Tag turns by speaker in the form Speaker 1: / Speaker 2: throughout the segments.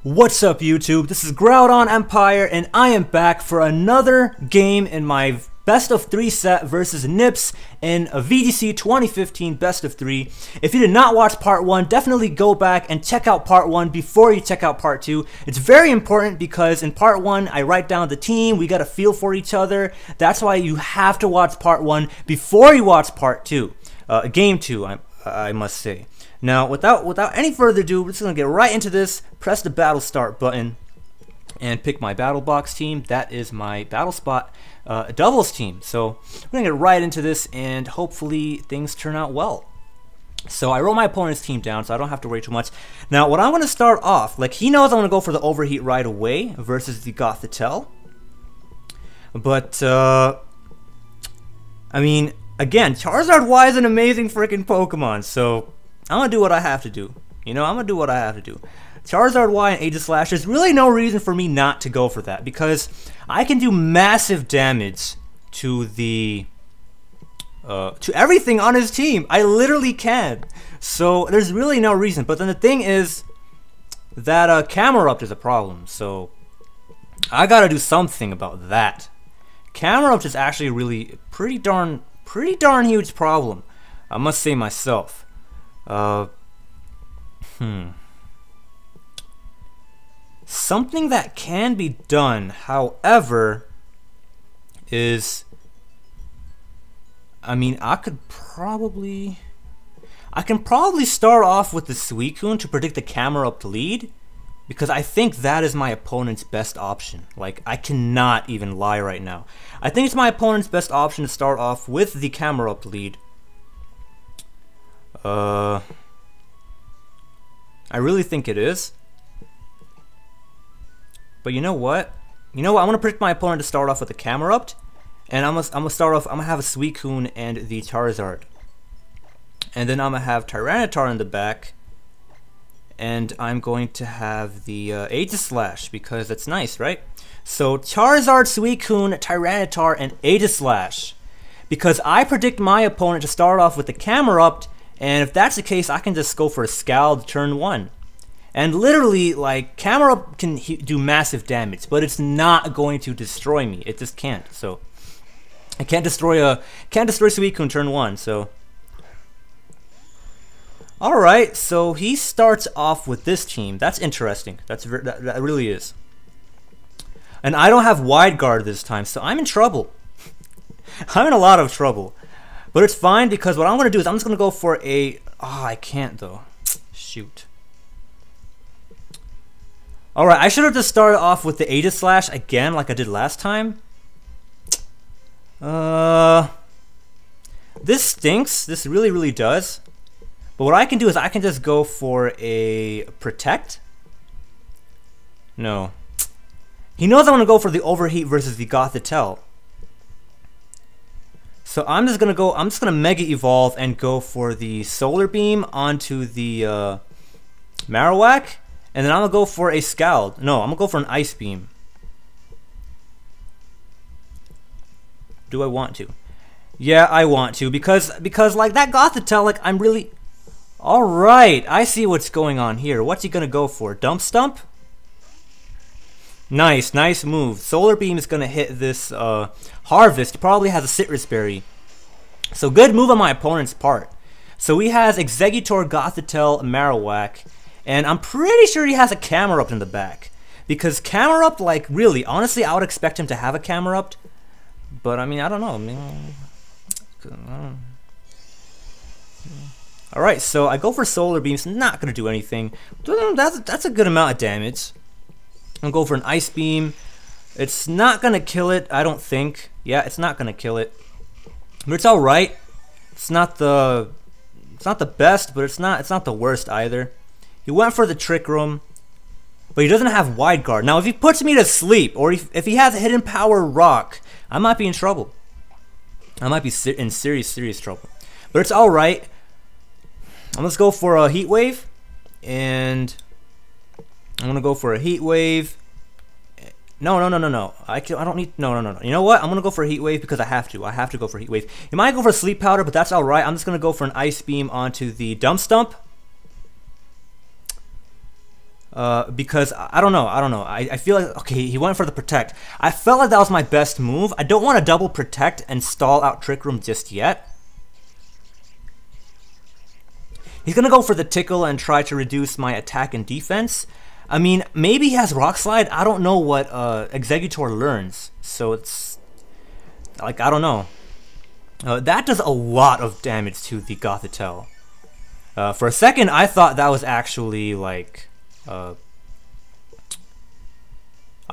Speaker 1: What's up, YouTube? This is GroudonEmpire, and I am back for another game in my best of 3 set versus Nips in a VGC 2015 best of 3. If you did not watch part 1, definitely go back and check out part 1 before you check out part 2. It's very important because in part 1 I write down the team, we got a feel for each other. That's why you have to watch part 1 before you watch part 2. Game 2, I must say. Now, without any further ado, we're just going to get right into this, press the battle start button, and pick my battle box team. That is my battle spot doubles team. So we're going to get right into this, and hopefully things turn out well. So I wrote my opponent's team down, so I don't have to worry too much. Now, what I'm going to start off, like, he knows I'm going to go for the overheat right away versus the Gothitelle. But, I mean, again, Charizard Y is an amazing freaking Pokemon, so I'm gonna do what I have to do. You know, I'm gonna do what I have to do. Charizard Y and Aegislash, there's really no reason for me not to go for that because I can do massive damage to the to everything on his team. I literally can. So there's really no reason. But then the thing is that Camerupt is a problem. So I gotta do something about that. Camerupt is actually really pretty darn huge problem, I must say myself. Something that can be done, however, is, I mean, I can probably start off with the Suicune to predict the Camerupt lead, because I think that is my opponent's best option. Like, I cannot even lie right now. I think it's my opponent's best option to start off with the Camerupt lead. I really think it is. But you know what? I'm gonna predict my opponent to start off with the Camerupt, and I'm gonna have a Suicune and the Charizard, and then I'm gonna have Tyranitar in the back, and I'm going to have the Aegislash because that's nice, right? So Charizard, Suicune, Tyranitar, and Aegislash, because I predict my opponent to start off with the Camerupt. And if that's the case, I can just go for a Scald turn 1. And literally, like, Camerupt can do massive damage, but it's not going to destroy me. It just can't. So I can't destroy Suicune turn 1. So all right, so he starts off with this team. That's interesting. That really is. And I don't have Wide Guard this time, so I'm in trouble. I'm in a lot of trouble. But it's fine because what I'm going to do is I'm just going to go for a... Oh, I can't though. Shoot. Alright, I should have just started off with the Aegislash again like I did last time. This stinks. This really does. But what I can do is I can just go for a Protect. No. He knows I'm going to go for the Overheat versus the Gothitelle. So I'm just gonna Mega Evolve and go for the Solar Beam onto the Marowak, and then I'm gonna go for a Scald. No, I'm gonna go for an Ice Beam. Do I want to? Yeah, I want to because like that Gothitelle, like I'm really. All right, I see what's going on here. What's he gonna go for? Dump Stump? Nice move. Solar Beam is gonna hit this Harvest. He probably has a Citrus Berry. So good move on my opponent's part. So he has Exeggutor, Gothitelle, Marowak, and I'm pretty sure he has a Camerupt in the back. Because Camerupt, like, really, honestly, I would expect him to have a Camerupt. But I mean, I don't know. Alright, so I go for Solar Beam. It's not gonna do anything. That's a good amount of damage. I'm gonna go for an Ice Beam. It's not gonna kill it, I don't think. Yeah, it's not gonna kill it, but it's all right. It's not the best, but it's not the worst either. He went for the Trick Room, but he doesn't have Wide Guard. Now, if he puts me to sleep, or if he has a Hidden Power Rock, I might be in trouble. I might be in serious trouble. But it's all right. I'm gonna go for a Heat Wave, and I'm gonna go for a Heat Wave. No. I don't need. No. You know what? I'm gonna go for a Heat Wave because I have to. I have to go for a Heat Wave. You might go for a Sleep Powder, but that's all right. I'm just gonna go for an Ice Beam onto the Dump Stump. because I don't know. I feel like, okay, he went for the protect. I felt like that was my best move. I don't want to double protect and stall out Trick Room just yet. He's gonna go for the tickle and try to reduce my attack and defense. I mean, maybe he has Rock Slide. I don't know what Exeggutor learns, so it's like, I don't know. That does a lot of damage to the Gothitelle. For a second, I thought that was actually like, I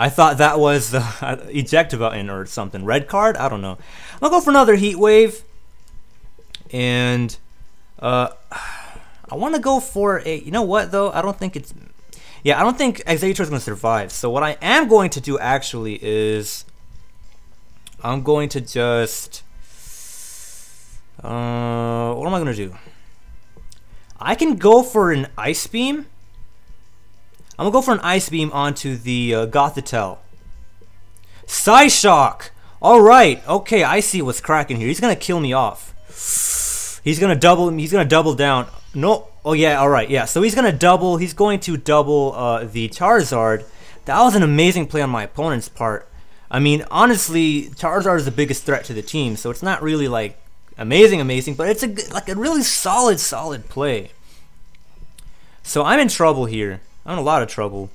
Speaker 1: thought that was eject button or something. Red card? I don't know. I'll go for another Heat Wave, and I want to go for a. You know what though? I don't think it's. Yeah, I don't think Exeggutor is going to survive. So what I am going to do actually is, I'm going to just. What am I going to do? I can go for an Ice Beam. I'm going to go for an Ice Beam onto the Gothitelle. Psyshock! Alright, okay, I see what's cracking here. He's going to kill me off. He's going to double down. No, oh yeah, alright, yeah. So he's going to double the Charizard. That was an amazing play on my opponent's part. I mean, honestly, Charizard is the biggest threat to the team, so it's not really like amazing, but it's like a really solid play. So I'm in trouble here. I'm in a lot of trouble,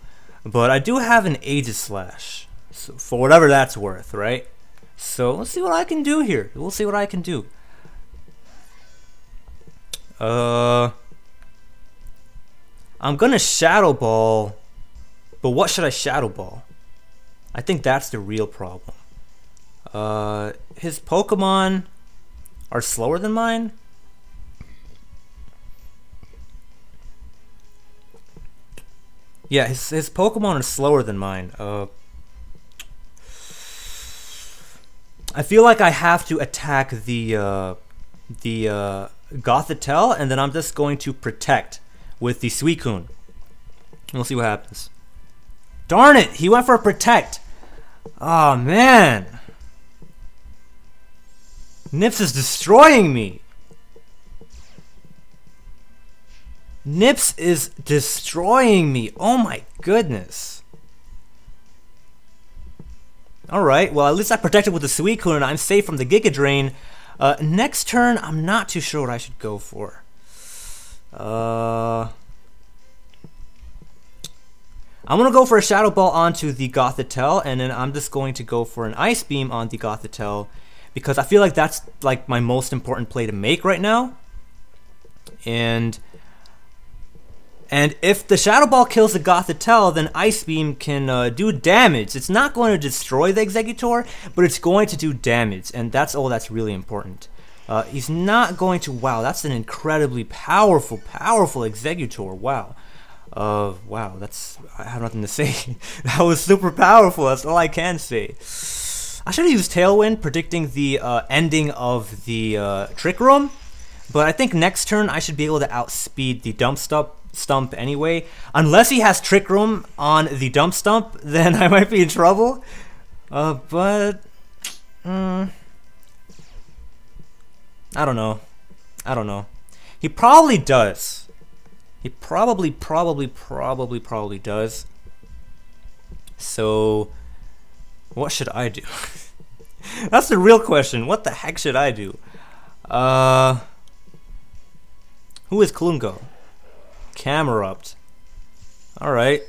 Speaker 1: but I do have an Aegislash, so for whatever that's worth, right? So let's see what I can do here. We'll see what I can do. I'm gonna Shadow Ball, but what should I Shadow Ball? I think that's the real problem. His Pokemon are slower than mine. Yeah, his Pokemon are slower than mine. I feel like I have to attack the Gothitelle, and then I'm just going to protect with the Suicune. We'll see what happens. Darn it! He went for a protect. Oh man, Nips is destroying me. Nips is destroying me. Oh my goodness. Alright, well at least I protected with the Suicune and I'm safe from the Giga Drain. Next turn, I'm not too sure what I should go for. I'm gonna go for a Shadow Ball onto the Gothitelle, and then I'm just going to go for an Ice Beam on the Gothitelle, because I feel like that's like my most important play to make right now. And if the Shadow Ball kills the Gothitelle, then Ice Beam can do damage. It's not going to destroy the Exeggutor, but it's going to do damage, and that's all that's really important. He's not going to... Wow, that's an incredibly powerful Exeggutor. Wow. Wow, that's... I have nothing to say. That was super powerful. That's all I can say. I should have used Tailwind, predicting the ending of the Trick Room, but I think next turn I should be able to outspeed the Dump Stump anyway. Unless he has Trick Room on the Dump Stump, then I might be in trouble. But I don't know. He probably does. He probably does. So what should I do? That's the real question. What the heck should I do? Who is Klungo? Camerupt. Alright.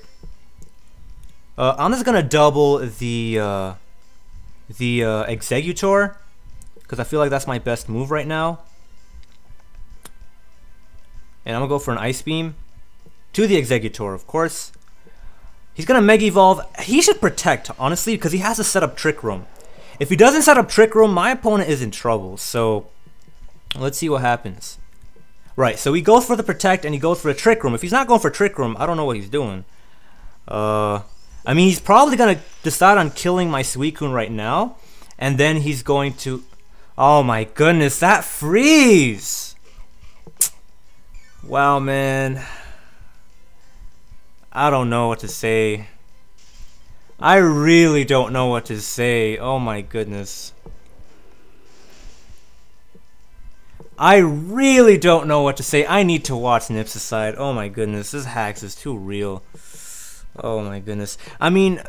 Speaker 1: I'm just gonna double the Exeggutor, because I feel like that's my best move right now. And I'm gonna go for an Ice Beam to the Exeggutor, of course. He's gonna Mega Evolve. He should protect, honestly, because he has to set up Trick Room. If he doesn't set up Trick Room, my opponent is in trouble. So let's see what happens. Right, so he goes for the protect and he goes for a Trick Room. If he's not going for Trick Room, I don't know what he's doing. I mean, he's probably gonna decide on killing my Suicune right now, and then he's going to... Oh my goodness, that freeze! Wow, man. I don't know what to say. I really don't know what to say. Oh my goodness. I really don't know what to say. I need to watch Nips' side. Oh my goodness, this hacks is too real. Oh my goodness. I mean,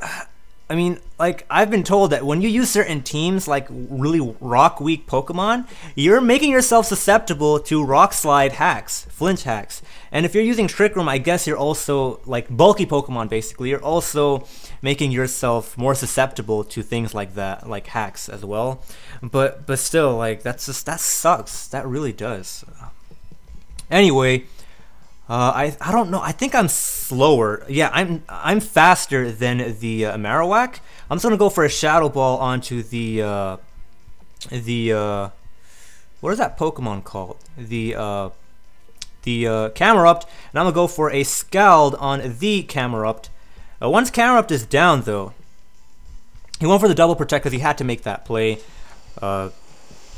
Speaker 1: like, I've been told that when you use certain teams, like really rock weak Pokemon, you're making yourself susceptible to rock slide hacks, flinch hacks. And if you're using Trick Room, I guess you're also, like, bulky Pokemon basically, you're also making yourself more susceptible to things like that, like hacks as well. But still, like, that sucks. That really does. Anyway, I don't know. I think I'm slower. Yeah, I'm faster than the Marowak. I'm just gonna go for a Shadow Ball onto the what is that Pokemon called? The Camerupt, and I'm gonna go for a Scald on the Camerupt. Once Camerupt is down, though, he went for the double protect because he had to make that play.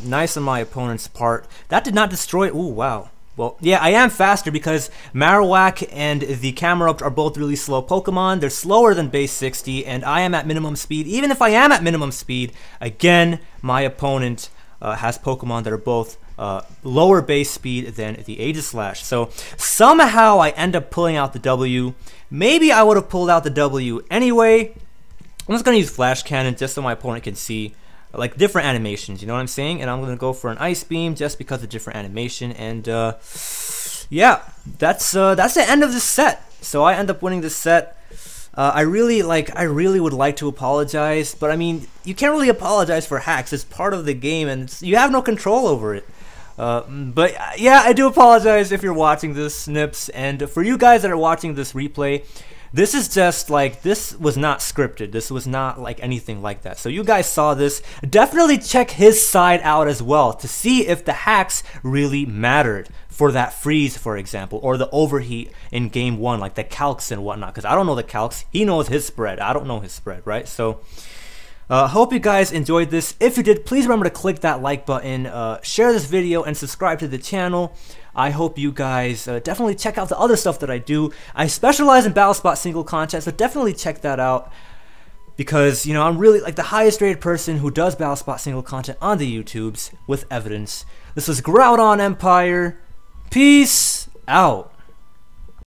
Speaker 1: Nice on my opponent's part. That did not destroy. Ooh, wow. Well, yeah, I am faster because Marowak and the Camerupt are both really slow Pokemon. They're slower than base 60, and I am at minimum speed. Even if I am at minimum speed, again, my opponent has Pokemon that are both lower base speed than the Aegislash. So somehow I end up pulling out the W. Maybe I would have pulled out the W anyway. I'm just going to use Flash Cannon just so my opponent can see, like, different animations, you know what I'm saying? And I'm going to go for an Ice Beam just because of different animation. And yeah, that's the end of the set. So I end up winning this set. I really would like to apologize, but I mean, you can't really apologize for hacks. It's part of the game, and you have no control over it. But yeah, I do apologize if you're watching this, Nips. And for you guys that are watching this replay, this is just like, this was not scripted. This was not like anything like that. So you guys saw this. Definitely check his side out as well to see if the hacks really mattered for that freeze, for example, or the overheat in game 1, like the calcs and whatnot. Because I don't know the calcs. He knows his spread. I don't know his spread, right? So hope you guys enjoyed this. If you did, please remember to click that like button, share this video, and subscribe to the channel. I hope you guys definitely check out the other stuff that I do. I specialize in Battle Spot single content, so definitely check that out. Because, you know, I'm really like the highest rated person who does Battle Spot single content on the YouTubes with evidence. This was GroudonEmpire. Peace out.